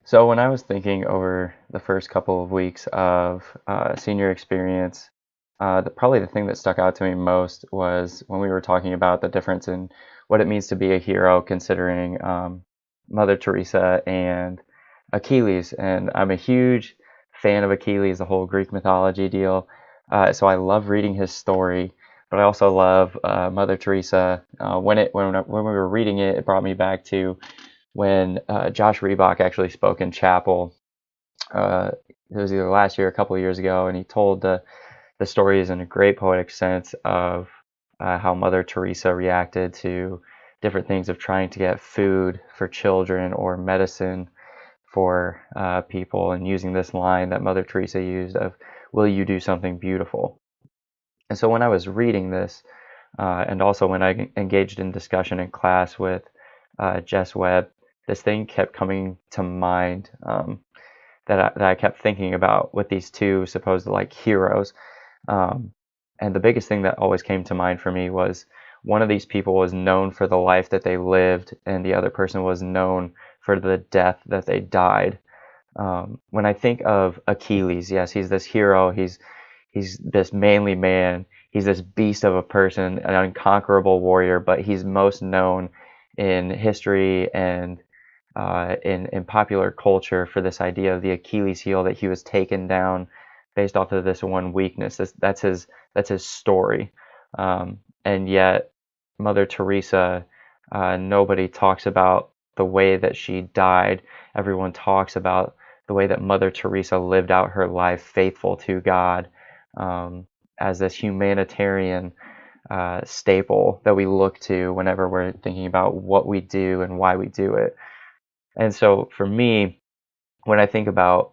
So when I was thinking over the first couple of weeks of senior experience, probably the thing that stuck out to me most was when we were talking about the difference in what it means to be a hero, considering Mother Teresa and Achilles. And I'm a huge fan of Achilles, the whole Greek mythology deal. So I love reading his story, but I also love Mother Teresa. When we were reading it, it brought me back to when Josh Reebok actually spoke in chapel. It was either last year or a couple of years ago, and he told the stories in a great poetic sense of how Mother Teresa reacted to different things of trying to get food for children or medicine for people, and using this line that Mother Teresa used of, "Will you do something beautiful?" And so when I was reading this, and also when I engaged in discussion in class with Jess Webb, this thing kept coming to mind, that I kept thinking about with these two supposed like heroes. Um, and the biggest thing that always came to mind for me was one of these people was known for the life that they lived, and the other person was known for the death that they died. When I think of Achilles, yes, he's this hero. He's this manly man. He's this beast of a person, an unconquerable warrior. But he's most known in history and in popular culture for this idea of the Achilles heel, that he was taken down based off of this one weakness. That's his story. And yet, Mother Teresa, nobody talks about the way that she died. Everyone talks about the way that Mother Teresa lived out her life faithful to God, as this humanitarian staple that we look to whenever we're thinking about what we do and why we do it. And so for me, when I think about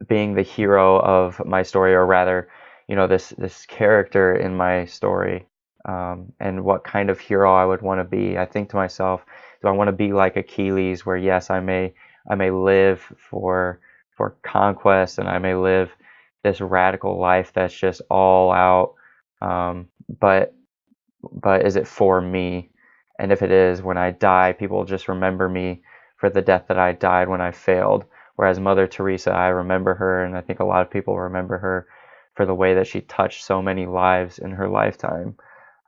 being the hero of my story, or rather, this character in my story, and what kind of hero I would want to be, I think to myself, do I want to be like Achilles, where yes, I may live for conquest, and I may live this radical life that's just all out, but is it for me? And if it is, when I die, people just remember me for the death that I died when I failed. Whereas Mother Teresa, I remember her, and I think a lot of people remember her for the way that she touched so many lives in her lifetime.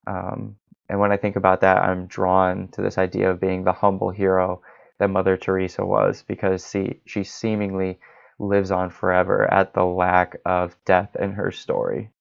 Um, and when I think about that, I'm drawn to this idea of being the humble hero that Mother Teresa was, because she seemingly lives on forever at the lack of death in her story.